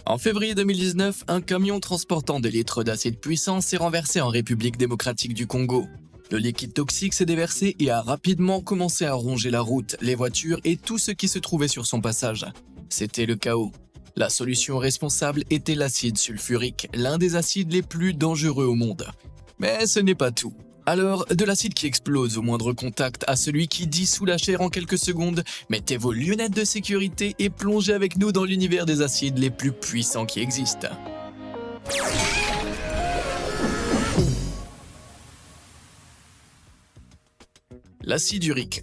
En février 2019, un camion transportant des litres d'acide puissant s'est renversé en République démocratique du Congo. Le liquide toxique s'est déversé et a rapidement commencé à ronger la route, les voitures et tout ce qui se trouvait sur son passage. C'était le chaos. La solution responsable était l'acide sulfurique, l'un des acides les plus dangereux au monde. Mais ce n'est pas tout. Alors, de l'acide qui explose au moindre contact à celui qui dissout la chair en quelques secondes, mettez vos lunettes de sécurité et plongez avec nous dans l'univers des acides les plus puissants qui existent. L'acide urique.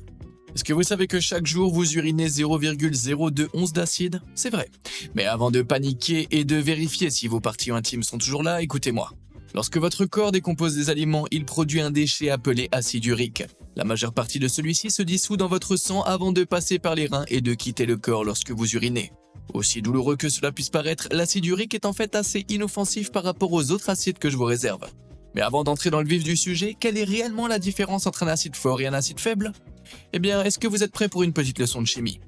Est-ce que vous savez que chaque jour vous urinez 0,02 onces d'acide? C'est vrai. Mais avant de paniquer et de vérifier si vos parties intimes sont toujours là, écoutez-moi. Lorsque votre corps décompose des aliments, il produit un déchet appelé acide urique. La majeure partie de celui-ci se dissout dans votre sang avant de passer par les reins et de quitter le corps lorsque vous urinez. Aussi douloureux que cela puisse paraître, l'acide urique est en fait assez inoffensif par rapport aux autres acides que je vous réserve. Mais avant d'entrer dans le vif du sujet, quelle est réellement la différence entre un acide fort et un acide faible? Eh bien, est-ce que vous êtes prêts pour une petite leçon de chimie?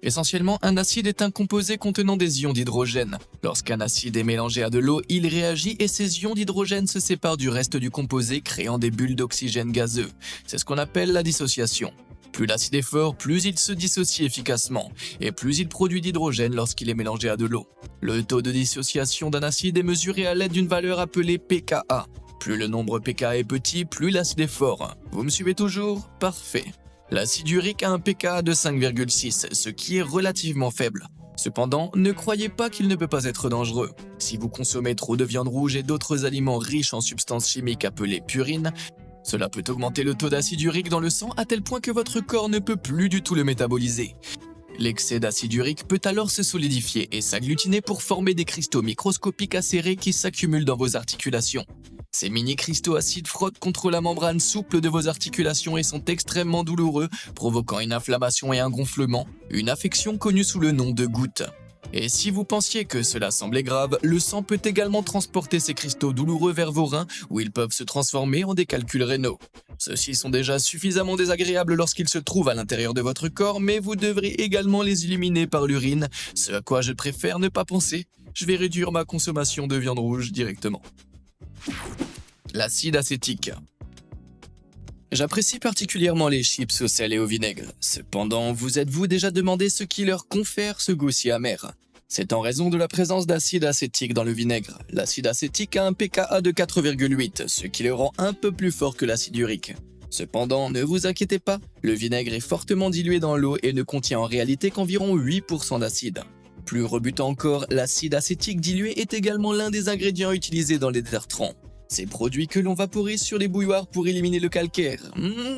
Essentiellement, un acide est un composé contenant des ions d'hydrogène. Lorsqu'un acide est mélangé à de l'eau, il réagit et ces ions d'hydrogène se séparent du reste du composé, créant des bulles d'oxygène gazeux. C'est ce qu'on appelle la dissociation. Plus l'acide est fort, plus il se dissocie efficacement, et plus il produit d'hydrogène lorsqu'il est mélangé à de l'eau. Le taux de dissociation d'un acide est mesuré à l'aide d'une valeur appelée pKa. Plus le nombre pKa est petit, plus l'acide est fort. Vous me suivez toujours? Parfait. L'acide urique a un pKa de 5,6, ce qui est relativement faible. Cependant, ne croyez pas qu'il ne peut pas être dangereux. Si vous consommez trop de viande rouge et d'autres aliments riches en substances chimiques appelées purines, cela peut augmenter le taux d'acide urique dans le sang à tel point que votre corps ne peut plus du tout le métaboliser. L'excès d'acide urique peut alors se solidifier et s'agglutiner pour former des cristaux microscopiques acérés qui s'accumulent dans vos articulations. Ces mini-cristaux acides frottent contre la membrane souple de vos articulations et sont extrêmement douloureux, provoquant une inflammation et un gonflement, une affection connue sous le nom de goutte. Et si vous pensiez que cela semblait grave, le sang peut également transporter ces cristaux douloureux vers vos reins, où ils peuvent se transformer en des calculs rénaux. Ceux-ci sont déjà suffisamment désagréables lorsqu'ils se trouvent à l'intérieur de votre corps, mais vous devrez également les éliminer par l'urine, ce à quoi je préfère ne pas penser. Je vais réduire ma consommation de viande rouge directement. L'acide acétique. J'apprécie particulièrement les chips au sel et au vinaigre. Cependant, vous êtes-vous déjà demandé ce qui leur confère ce goût si amer? C'est en raison de la présence d'acide acétique dans le vinaigre. L'acide acétique a un pKa de 4,8, ce qui le rend un peu plus fort que l'acide urique. Cependant, ne vous inquiétez pas, le vinaigre est fortement dilué dans l'eau et ne contient en réalité qu'environ 8% d'acide. Plus rebutant encore, l'acide acétique dilué est également l'un des ingrédients utilisés dans les détergents. Ces produits que l'on vaporise sur les bouilloires pour éliminer le calcaire.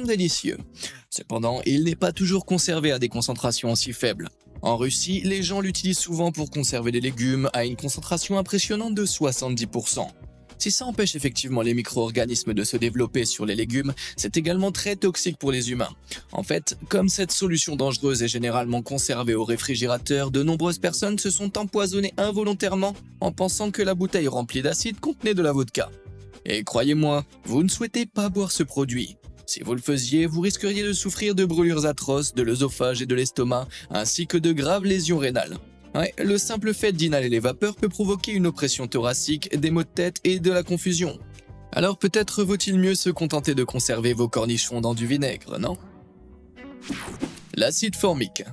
Délicieux. Cependant, il n'est pas toujours conservé à des concentrations aussi faibles. En Russie, les gens l'utilisent souvent pour conserver des légumes à une concentration impressionnante de 70%. Si ça empêche effectivement les micro-organismes de se développer sur les légumes, c'est également très toxique pour les humains. En fait, comme cette solution dangereuse est généralement conservée au réfrigérateur, de nombreuses personnes se sont empoisonnées involontairement en pensant que la bouteille remplie d'acide contenait de la vodka. Et croyez-moi, vous ne souhaitez pas boire ce produit. Si vous le faisiez, vous risqueriez de souffrir de brûlures atroces, de l'œsophage et de l'estomac, ainsi que de graves lésions rénales. Ouais, le simple fait d'inhaler les vapeurs peut provoquer une oppression thoracique, des maux de tête et de la confusion. Alors peut-être vaut-il mieux se contenter de conserver vos cornichons dans du vinaigre, non? L'acide formique.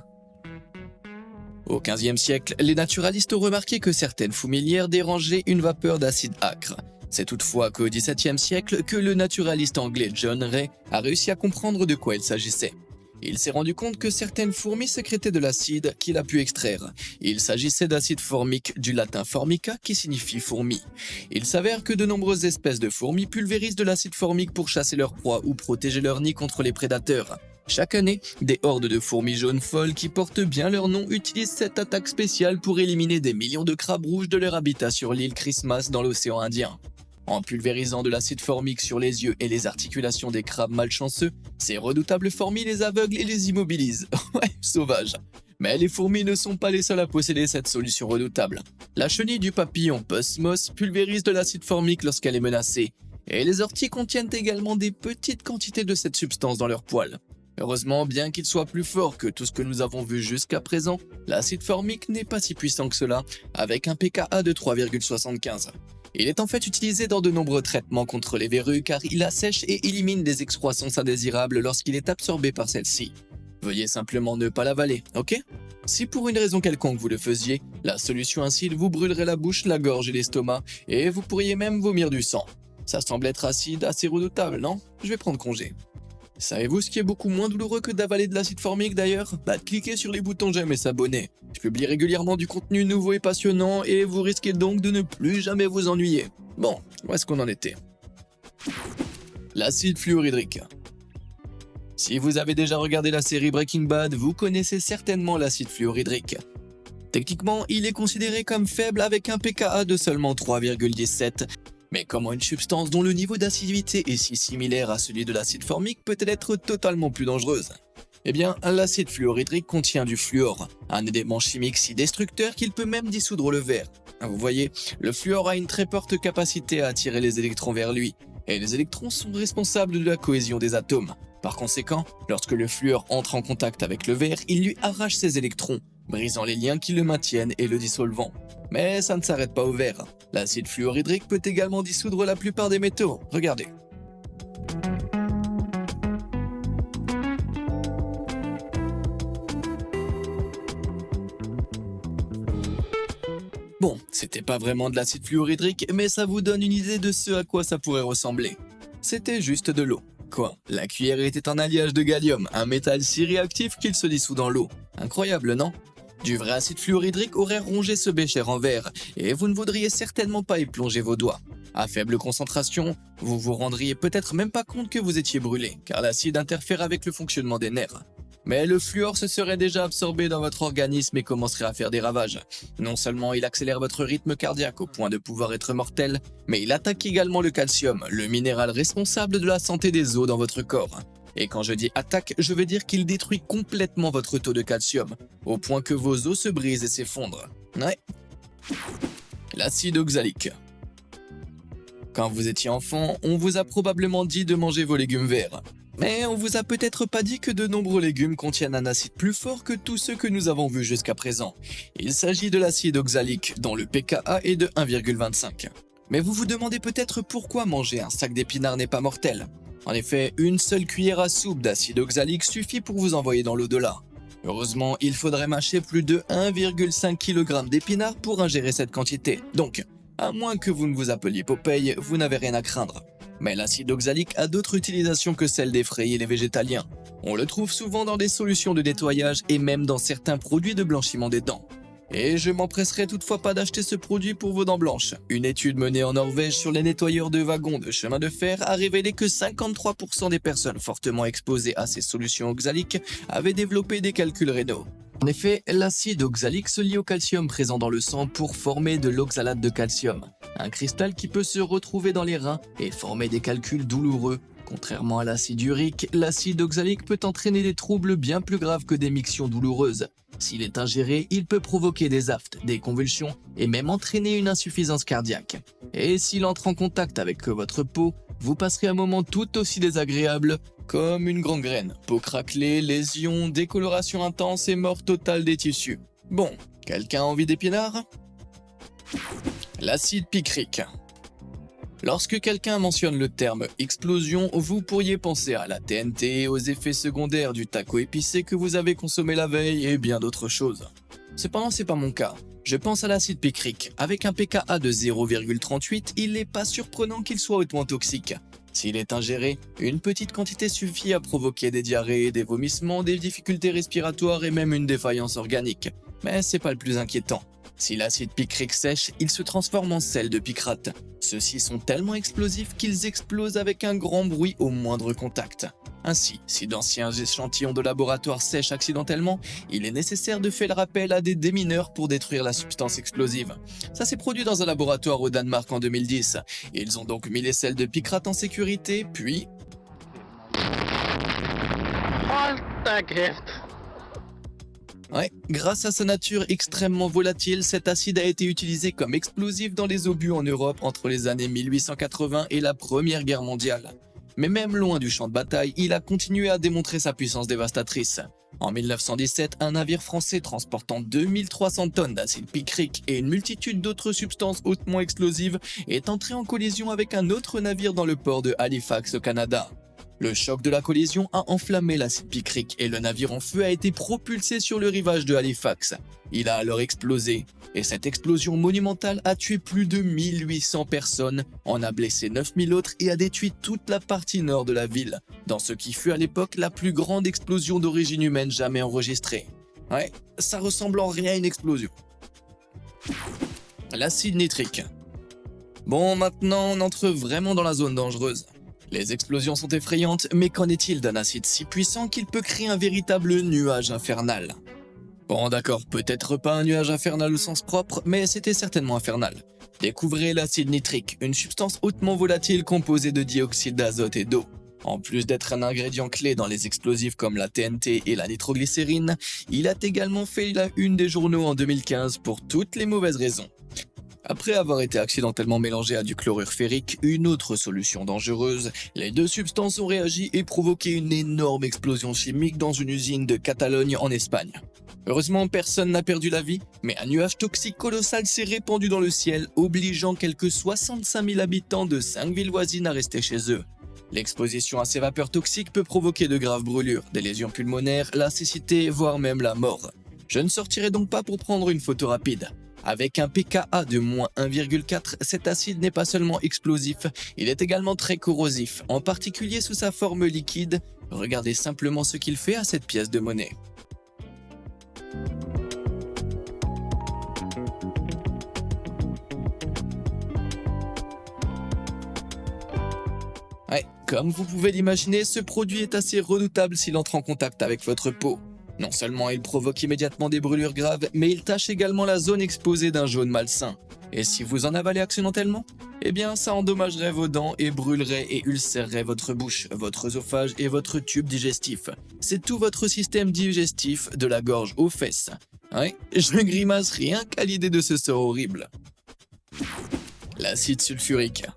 Au XVe siècle, les naturalistes ont remarqué que certaines fourmilières dérangeaient une vapeur d'acide âcre. C'est toutefois qu'au XVIIe siècle que le naturaliste anglais John Ray a réussi à comprendre de quoi il s'agissait. Il s'est rendu compte que certaines fourmis sécrétaient de l'acide qu'il a pu extraire. Il s'agissait d'acide formique, du latin formica qui signifie fourmi. Il s'avère que de nombreuses espèces de fourmis pulvérisent de l'acide formique pour chasser leurs proies ou protéger leur nid contre les prédateurs. Chaque année, des hordes de fourmis jaunes folles qui portent bien leur nom utilisent cette attaque spéciale pour éliminer des millions de crabes rouges de leur habitat sur l'île Christmas dans l'océan Indien. En pulvérisant de l'acide formique sur les yeux et les articulations des crabes malchanceux, ces redoutables fourmis les aveuglent et les immobilisent. Ouais, sauvage. Mais les fourmis ne sont pas les seules à posséder cette solution redoutable. La chenille du papillon Postmos pulvérise de l'acide formique lorsqu'elle est menacée. Et les orties contiennent également des petites quantités de cette substance dans leurs poils. Heureusement, bien qu'il soit plus fort que tout ce que nous avons vu jusqu'à présent, l'acide formique n'est pas si puissant que cela, avec un pKa de 3,75. Il est en fait utilisé dans de nombreux traitements contre les verrues car il assèche et élimine des excroissances indésirables lorsqu'il est absorbé par celles-ci. Veuillez simplement ne pas l'avaler, ok? Si pour une raison quelconque vous le faisiez, la solution acide vous brûlerait la bouche, la gorge et l'estomac, et vous pourriez même vomir du sang. Ça semble être acide assez redoutable, non? Je vais prendre congé. Savez-vous ce qui est beaucoup moins douloureux que d'avaler de l'acide formique d'ailleurs? Bah cliquez sur les boutons j'aime et s'abonner. Je publie régulièrement du contenu nouveau et passionnant et vous risquez donc de ne plus jamais vous ennuyer. Bon, où est-ce qu'on en était? L'acide fluorhydrique. Si vous avez déjà regardé la série Breaking Bad, vous connaissez certainement l'acide fluorhydrique. Techniquement, il est considéré comme faible avec un pKa de seulement 3,17. Mais comment une substance dont le niveau d'acidité est si similaire à celui de l'acide formique peut-elle être totalement plus dangereuse? Eh bien, l'acide fluorhydrique contient du fluor, un élément chimique si destructeur qu'il peut même dissoudre le verre. Vous voyez, le fluor a une très forte capacité à attirer les électrons vers lui, et les électrons sont responsables de la cohésion des atomes. Par conséquent, lorsque le fluor entre en contact avec le verre, il lui arrache ses électrons, brisant les liens qui le maintiennent et le dissolvant. Mais ça ne s'arrête pas au verre. L'acide fluorhydrique peut également dissoudre la plupart des métaux. Regardez. Bon, c'était pas vraiment de l'acide fluorhydrique, mais ça vous donne une idée de ce à quoi ça pourrait ressembler. C'était juste de l'eau. Quoi? La cuillère était un alliage de gallium, un métal si réactif qu'il se dissout dans l'eau. Incroyable, non? Du vrai acide fluorhydrique aurait rongé ce bécher en verre, et vous ne voudriez certainement pas y plonger vos doigts. À faible concentration, vous vous rendriez peut-être même pas compte que vous étiez brûlé, car l'acide interfère avec le fonctionnement des nerfs. Mais le fluor se serait déjà absorbé dans votre organisme et commencerait à faire des ravages. Non seulement il accélère votre rythme cardiaque au point de pouvoir être mortel, mais il attaque également le calcium, le minéral responsable de la santé des os dans votre corps. Et quand je dis attaque, je veux dire qu'il détruit complètement votre taux de calcium, au point que vos os se brisent et s'effondrent. Ouais. L'acide oxalique. Quand vous étiez enfant, on vous a probablement dit de manger vos légumes verts. Mais on vous a peut-être pas dit que de nombreux légumes contiennent un acide plus fort que tous ceux que nous avons vus jusqu'à présent. Il s'agit de l'acide oxalique, dont le pKa est de 1,25. Mais vous vous demandez peut-être pourquoi manger un sac d'épinards n'est pas mortel. En effet, une seule cuillère à soupe d'acide oxalique suffit pour vous envoyer dans l'au-delà. Heureusement, il faudrait mâcher plus de 1,5 kg d'épinards pour ingérer cette quantité. Donc, à moins que vous ne vous appeliez Popeye, vous n'avez rien à craindre. Mais l'acide oxalique a d'autres utilisations que celles des fruits et les végétaliens. On le trouve souvent dans des solutions de nettoyage et même dans certains produits de blanchiment des dents. Et je m'empresserai toutefois pas d'acheter ce produit pour vos dents blanches. Une étude menée en Norvège sur les nettoyeurs de wagons de chemin de fer a révélé que 53% des personnes fortement exposées à ces solutions oxaliques avaient développé des calculs rénaux. En effet, l'acide oxalique se lie au calcium présent dans le sang pour former de l'oxalate de calcium, un cristal qui peut se retrouver dans les reins et former des calculs douloureux. Contrairement à l'acide urique, l'acide oxalique peut entraîner des troubles bien plus graves que des mictions douloureuses. S'il est ingéré, il peut provoquer des aphtes, des convulsions et même entraîner une insuffisance cardiaque. Et s'il entre en contact avec votre peau, vous passerez un moment tout aussi désagréable comme une gangrène, peau craquelée, lésions, décoloration intense et mort totale des tissus. Bon, quelqu'un a envie d'épinards? L'acide picrique. Lorsque quelqu'un mentionne le terme explosion, vous pourriez penser à la TNT, aux effets secondaires du taco épicé que vous avez consommé la veille et bien d'autres choses. Cependant, c'est pas mon cas. Je pense à l'acide picrique. Avec un pKa de 0,38, il n'est pas surprenant qu'il soit hautement toxique. S'il est ingéré, une petite quantité suffit à provoquer des diarrhées, des vomissements, des difficultés respiratoires et même une défaillance organique. Mais c'est pas le plus inquiétant. Si l'acide picrique sèche, il se transforme en sel de picrate. Ceux-ci sont tellement explosifs qu'ils explosent avec un grand bruit au moindre contact. Ainsi, si d'anciens échantillons de laboratoire sèchent accidentellement, il est nécessaire de faire appel à des démineurs pour détruire la substance explosive. Ça s'est produit dans un laboratoire au Danemark en 2010. Ils ont donc mis les sels de picrate en sécurité, puis... Ouais, grâce à sa nature extrêmement volatile, cet acide a été utilisé comme explosif dans les obus en Europe entre les années 1880 et la Première Guerre mondiale. Mais même loin du champ de bataille, il a continué à démontrer sa puissance dévastatrice. En 1917, un navire français transportant 2300 tonnes d'acide picrique et une multitude d'autres substances hautement explosives est entré en collision avec un autre navire dans le port de Halifax au Canada. Le choc de la collision a enflammé l'acide picrique et le navire en feu a été propulsé sur le rivage de Halifax. Il a alors explosé, et cette explosion monumentale a tué plus de 1800 personnes, en a blessé 9000 autres et a détruit toute la partie nord de la ville, dans ce qui fut à l'époque la plus grande explosion d'origine humaine jamais enregistrée. Ouais, ça ressemble en rien à une explosion. L'acide nitrique. Bon, maintenant on entre vraiment dans la zone dangereuse. Les explosions sont effrayantes, mais qu'en est-il d'un acide si puissant qu'il peut créer un véritable nuage infernal? Bon d'accord, peut-être pas un nuage infernal au sens propre, mais c'était certainement infernal. Découvrez l'acide nitrique, une substance hautement volatile composée de dioxyde d'azote et d'eau. En plus d'être un ingrédient clé dans les explosifs comme la TNT et la nitroglycérine, il a également fait la une des journaux en 2015 pour toutes les mauvaises raisons. Après avoir été accidentellement mélangé à du chlorure ferrique, une autre solution dangereuse, les deux substances ont réagi et provoqué une énorme explosion chimique dans une usine de Catalogne en Espagne. Heureusement, personne n'a perdu la vie, mais un nuage toxique colossal s'est répandu dans le ciel, obligeant quelques 65 000 habitants de 5 villes voisines à rester chez eux. L'exposition à ces vapeurs toxiques peut provoquer de graves brûlures, des lésions pulmonaires, la cécité, voire même la mort. Je ne sortirai donc pas pour prendre une photo rapide. Avec un pKa de moins 1,4, cet acide n'est pas seulement explosif, il est également très corrosif, en particulier sous sa forme liquide. Regardez simplement ce qu'il fait à cette pièce de monnaie. Ouais, comme vous pouvez l'imaginer, ce produit est assez redoutable s'il entre en contact avec votre peau. Non seulement il provoque immédiatement des brûlures graves, mais il tache également la zone exposée d'un jaune malsain. Et si vous en avalez accidentellement, eh bien ça endommagerait vos dents et brûlerait et ulcérerait votre bouche, votre œsophage et votre tube digestif. C'est tout votre système digestif, de la gorge aux fesses. Ouais, je grimace rien qu'à l'idée de ce sort horrible. L'acide sulfurique.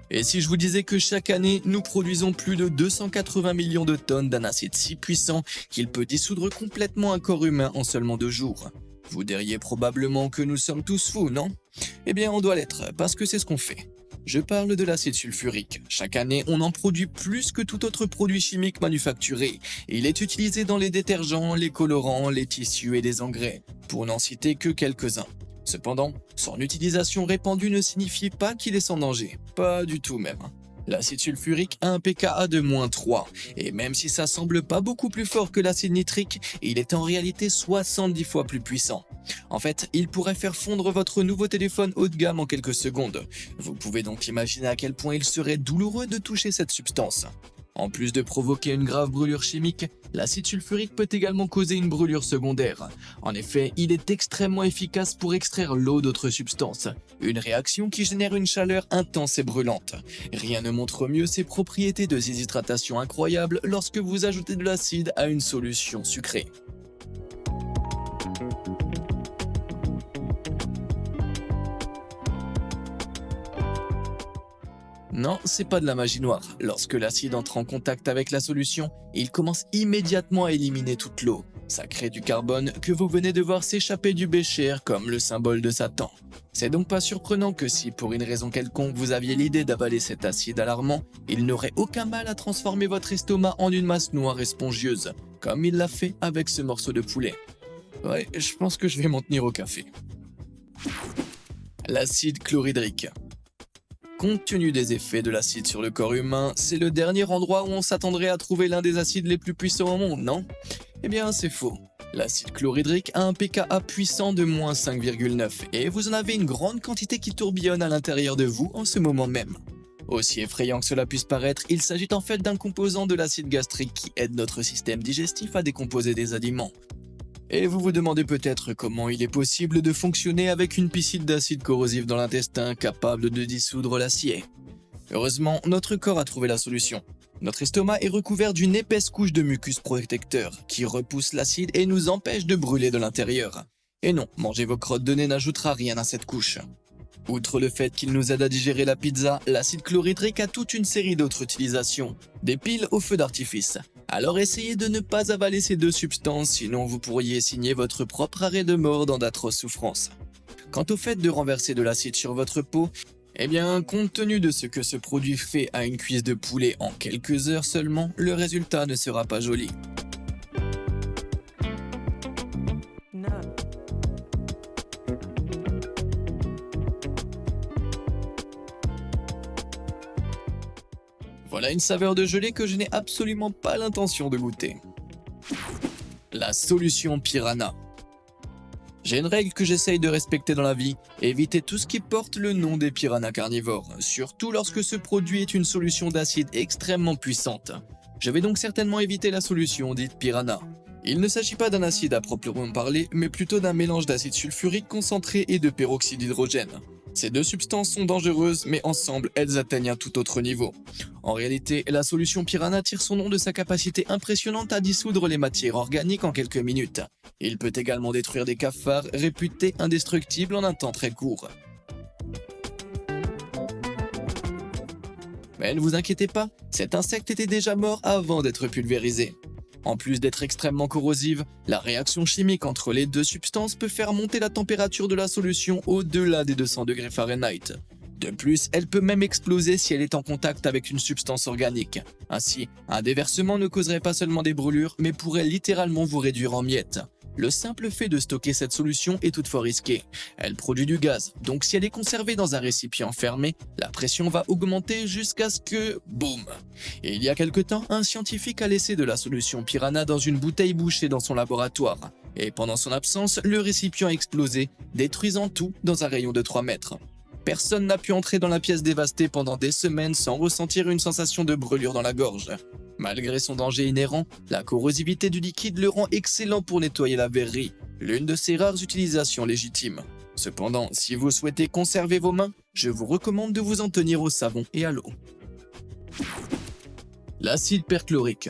Et si je vous disais que chaque année, nous produisons plus de 280 millions de tonnes d'un acide si puissant qu'il peut dissoudre complètement un corps humain en seulement 2 jours? Vous diriez probablement que nous sommes tous fous, non? Eh bien, on doit l'être, parce que c'est ce qu'on fait. Je parle de l'acide sulfurique. Chaque année, on en produit plus que tout autre produit chimique manufacturé. Il est utilisé dans les détergents, les colorants, les tissus et les engrais, pour n'en citer que quelques-uns. Cependant, son utilisation répandue ne signifie pas qu'il est sans danger. Pas du tout même. L'acide sulfurique a un pKa de moins 3, et même si ça semble pas beaucoup plus fort que l'acide nitrique, il est en réalité 70 fois plus puissant. En fait, il pourrait faire fondre votre nouveau téléphone haut de gamme en quelques secondes. Vous pouvez donc imaginer à quel point il serait douloureux de toucher cette substance. En plus de provoquer une grave brûlure chimique, l'acide sulfurique peut également causer une brûlure secondaire. En effet, il est extrêmement efficace pour extraire l'eau d'autres substances, une réaction qui génère une chaleur intense et brûlante. Rien ne montre mieux ses propriétés de déshydratation incroyables lorsque vous ajoutez de l'acide à une solution sucrée. Non, c'est pas de la magie noire. Lorsque l'acide entre en contact avec la solution, il commence immédiatement à éliminer toute l'eau. Ça crée du carbone que vous venez de voir s'échapper du bécher comme le symbole de Satan. C'est donc pas surprenant que si, pour une raison quelconque, vous aviez l'idée d'avaler cet acide alarmant, il n'aurait aucun mal à transformer votre estomac en une masse noire et spongieuse, comme il l'a fait avec ce morceau de poulet. Ouais, je pense que je vais m'en tenir au café. L'acide chlorhydrique. Compte tenu des effets de l'acide sur le corps humain, c'est le dernier endroit où on s'attendrait à trouver l'un des acides les plus puissants au monde, non? Eh bien, c'est faux. L'acide chlorhydrique a un pKa puissant de moins 5,9 et vous en avez une grande quantité qui tourbillonne à l'intérieur de vous en ce moment même. Aussi effrayant que cela puisse paraître, il s'agit en fait d'un composant de l'acide gastrique qui aide notre système digestif à décomposer des aliments. Et vous vous demandez peut-être comment il est possible de fonctionner avec une piscine d'acide corrosif dans l'intestin capable de dissoudre l'acier. Heureusement, notre corps a trouvé la solution. Notre estomac est recouvert d'une épaisse couche de mucus protecteur qui repousse l'acide et nous empêche de brûler de l'intérieur. Et non, manger vos crottes de nez n'ajoutera rien à cette couche. Outre le fait qu'il nous aide à digérer la pizza, l'acide chlorhydrique a toute une série d'autres utilisations, des piles au feu d'artifice. Alors essayez de ne pas avaler ces deux substances, sinon vous pourriez signer votre propre arrêt de mort dans d'atroces souffrances. Quant au fait de renverser de l'acide sur votre peau, eh bien, compte tenu de ce que ce produit fait à une cuisse de poulet en quelques heures seulement, le résultat ne sera pas joli. Voilà une saveur de gelée que je n'ai absolument pas l'intention de goûter. La solution Piranha. J'ai une règle que j'essaye de respecter dans la vie, éviter tout ce qui porte le nom des piranhas carnivores, surtout lorsque ce produit est une solution d'acide extrêmement puissante. Je vais donc certainement éviter la solution dite Piranha. Il ne s'agit pas d'un acide à proprement parler, mais plutôt d'un mélange d'acide sulfurique concentré et de peroxyde d'hydrogène. Ces deux substances sont dangereuses, mais ensemble, elles atteignent un tout autre niveau. En réalité, la solution Piranha tire son nom de sa capacité impressionnante à dissoudre les matières organiques en quelques minutes. Il peut également détruire des cafards réputés indestructibles en un temps très court. Mais ne vous inquiétez pas, cet insecte était déjà mort avant d'être pulvérisé. En plus d'être extrêmement corrosive, la réaction chimique entre les deux substances peut faire monter la température de la solution au-delà des 200 degrés Fahrenheit. De plus, elle peut même exploser si elle est en contact avec une substance organique. Ainsi, un déversement ne causerait pas seulement des brûlures, mais pourrait littéralement vous réduire en miettes. Le simple fait de stocker cette solution est toutefois risqué. Elle produit du gaz, donc si elle est conservée dans un récipient fermé, la pression va augmenter jusqu'à ce que... boum! Et il y a quelque temps, un scientifique a laissé de la solution Piranha dans une bouteille bouchée dans son laboratoire. Et pendant son absence, le récipient a explosé, détruisant tout dans un rayon de 3 mètres. Personne n'a pu entrer dans la pièce dévastée pendant des semaines sans ressentir une sensation de brûlure dans la gorge. Malgré son danger inhérent, la corrosivité du liquide le rend excellent pour nettoyer la verrerie, l'une de ses rares utilisations légitimes. Cependant, si vous souhaitez conserver vos mains, je vous recommande de vous en tenir au savon et à l'eau. L'acide perchlorique.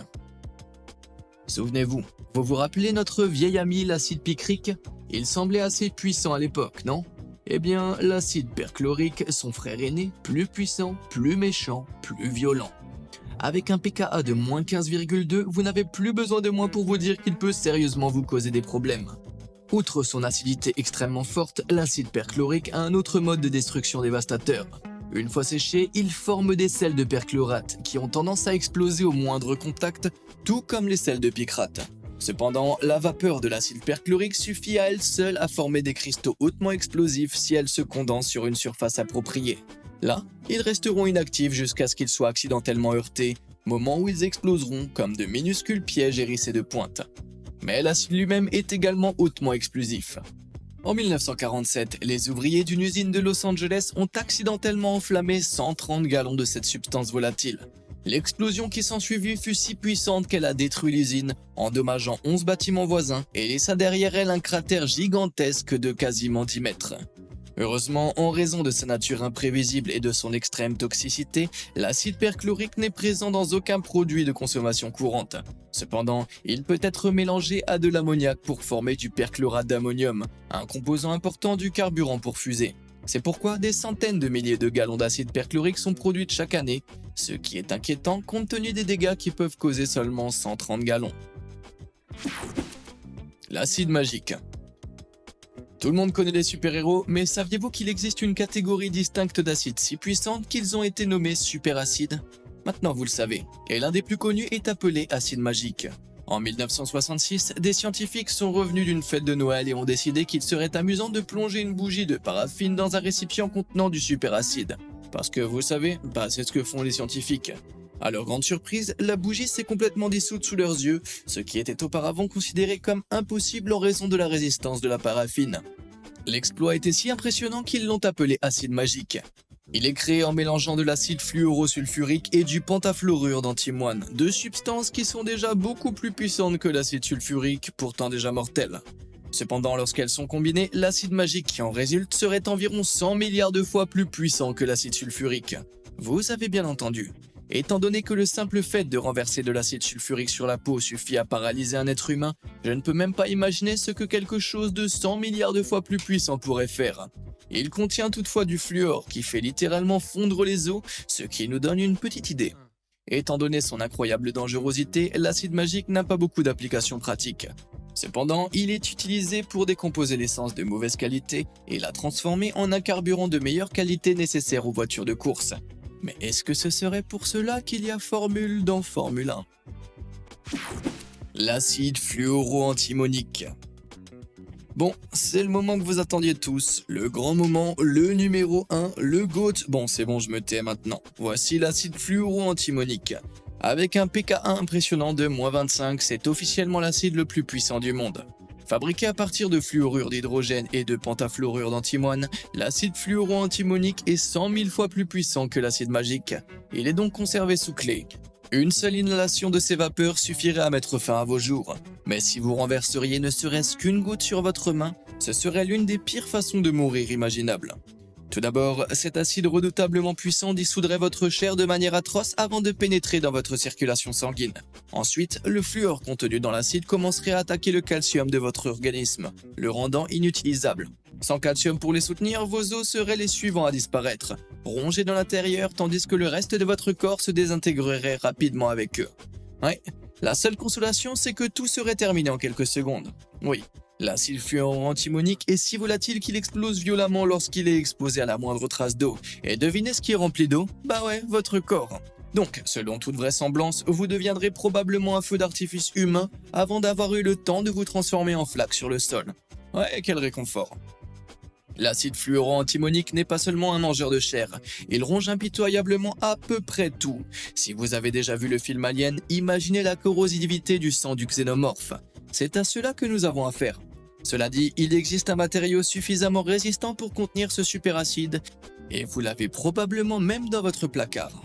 Souvenez-vous, vous vous rappelez notre vieil ami l'acide picrique? Il semblait assez puissant à l'époque, non? Eh bien, l'acide perchlorique, son frère aîné, plus puissant, plus méchant, plus violent. Avec un pKa de moins 15,2, vous n'avez plus besoin de moi pour vous dire qu'il peut sérieusement vous causer des problèmes. Outre son acidité extrêmement forte, l'acide perchlorique a un autre mode de destruction dévastateur. Une fois séché, il forme des sels de perchlorate qui ont tendance à exploser au moindre contact, tout comme les sels de picrate. Cependant, la vapeur de l'acide perchlorique suffit à elle seule à former des cristaux hautement explosifs si elle se condense sur une surface appropriée. Là, ils resteront inactifs jusqu'à ce qu'ils soient accidentellement heurtés, moment où ils exploseront comme de minuscules pièges hérissés de pointes. Mais l'acide lui-même est également hautement explosif. En 1947, les ouvriers d'une usine de Los Angeles ont accidentellement enflammé 130 gallons de cette substance volatile. L'explosion qui s'ensuivit fut si puissante qu'elle a détruit l'usine, endommageant 11 bâtiments voisins et laissa derrière elle un cratère gigantesque de quasiment 10 mètres. Heureusement, en raison de sa nature imprévisible et de son extrême toxicité, l'acide perchlorique n'est présent dans aucun produit de consommation courante. Cependant, il peut être mélangé à de l'ammoniac pour former du perchlorate d'ammonium, un composant important du carburant pour fusée. C'est pourquoi des centaines de milliers de gallons d'acide perchlorique sont produits chaque année, ce qui est inquiétant compte tenu des dégâts qui peuvent causer seulement 130 gallons. L'acide magique. Tout le monde connaît les super-héros, mais saviez-vous qu'il existe une catégorie distincte d'acides si puissantes qu'ils ont été nommés superacides? Maintenant vous le savez, et l'un des plus connus est appelé acide magique. En 1966, des scientifiques sont revenus d'une fête de Noël et ont décidé qu'il serait amusant de plonger une bougie de paraffine dans un récipient contenant du superacide. Parce que vous savez, c'est ce que font les scientifiques. À leur grande surprise, la bougie s'est complètement dissoute sous leurs yeux, ce qui était auparavant considéré comme impossible en raison de la résistance de la paraffine. L'exploit était si impressionnant qu'ils l'ont appelé acide magique. Il est créé en mélangeant de l'acide fluorosulfurique et du pentafluorure d'antimoine, deux substances qui sont déjà beaucoup plus puissantes que l'acide sulfurique, pourtant déjà mortel. Cependant, lorsqu'elles sont combinées, l'acide magique qui en résulte serait environ 100 milliards de fois plus puissant que l'acide sulfurique. Vous avez bien entendu. Étant donné que le simple fait de renverser de l'acide sulfurique sur la peau suffit à paralyser un être humain, je ne peux même pas imaginer ce que quelque chose de 100 milliards de fois plus puissant pourrait faire. Il contient toutefois du fluor qui fait littéralement fondre les os, ce qui nous donne une petite idée. Étant donné son incroyable dangerosité, l'acide magique n'a pas beaucoup d'applications pratiques. Cependant, il est utilisé pour décomposer l'essence de mauvaise qualité et la transformer en un carburant de meilleure qualité nécessaire aux voitures de course. Mais est-ce que ce serait pour cela qu'il y a formule dans Formule 1 ? L'acide fluoro-antimonique. Bon, c'est le moment que vous attendiez tous, le grand moment, le numéro 1, le GOAT. Bon, c'est bon, je me tais maintenant. Voici l'acide fluoro-antimonique. Avec un pKa impressionnant de -25, c'est officiellement l'acide le plus puissant du monde. Fabriqué à partir de fluorure d'hydrogène et de pentafluorure d'antimoine, l'acide fluoro-antimonique est 100 000 fois plus puissant que l'acide magique. Il est donc conservé sous clé. Une seule inhalation de ces vapeurs suffirait à mettre fin à vos jours. Mais si vous renverseriez ne serait-ce qu'une goutte sur votre main, ce serait l'une des pires façons de mourir imaginables. Tout d'abord, cet acide redoutablement puissant dissoudrait votre chair de manière atroce avant de pénétrer dans votre circulation sanguine. Ensuite, le fluor contenu dans l'acide commencerait à attaquer le calcium de votre organisme, le rendant inutilisable. Sans calcium pour les soutenir, vos os seraient les suivants à disparaître, rongés dans l'intérieur tandis que le reste de votre corps se désintégrerait rapidement avec eux. Ouais, la seule consolation c'est que tout serait terminé en quelques secondes. Oui, l'acide fluoro-antimonique est si volatile qu'il explose violemment lorsqu'il est exposé à la moindre trace d'eau. Et devinez ce qui est rempli d'eau ? Bah ouais, votre corps. Donc, selon toute vraisemblance, vous deviendrez probablement un feu d'artifice humain avant d'avoir eu le temps de vous transformer en flaque sur le sol. Ouais, quel réconfort. L'acide fluoro-antimonique n'est pas seulement un mangeur de chair, il ronge impitoyablement à peu près tout. Si vous avez déjà vu le film Alien, imaginez la corrosivité du sang du xénomorphe. C'est à cela que nous avons affaire. Cela dit, il existe un matériau suffisamment résistant pour contenir ce superacide, et vous l'avez probablement même dans votre placard.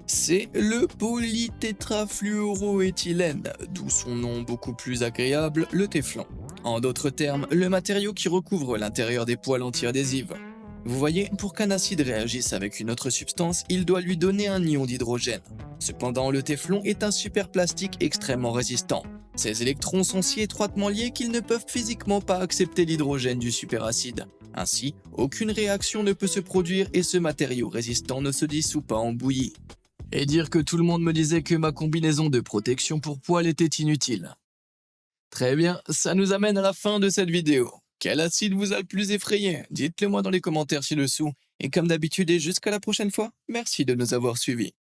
C'est le polytétrafluoroéthylène, d'où son nom beaucoup plus agréable, le téflon. En d'autres termes, le matériau qui recouvre l'intérieur des poils anti-adhésives. Vous voyez, pour qu'un acide réagisse avec une autre substance, il doit lui donner un ion d'hydrogène. Cependant, le téflon est un superplastique extrêmement résistant. Ses électrons sont si étroitement liés qu'ils ne peuvent physiquement pas accepter l'hydrogène du superacide. Ainsi, aucune réaction ne peut se produire et ce matériau résistant ne se dissout pas en bouillie. Et dire que tout le monde me disait que ma combinaison de protection pour poils était inutile. Très bien, ça nous amène à la fin de cette vidéo. Quel acide vous a le plus effrayé? Dites-le moi dans les commentaires ci-dessous. Et comme d'habitude et jusqu'à la prochaine fois, merci de nous avoir suivis.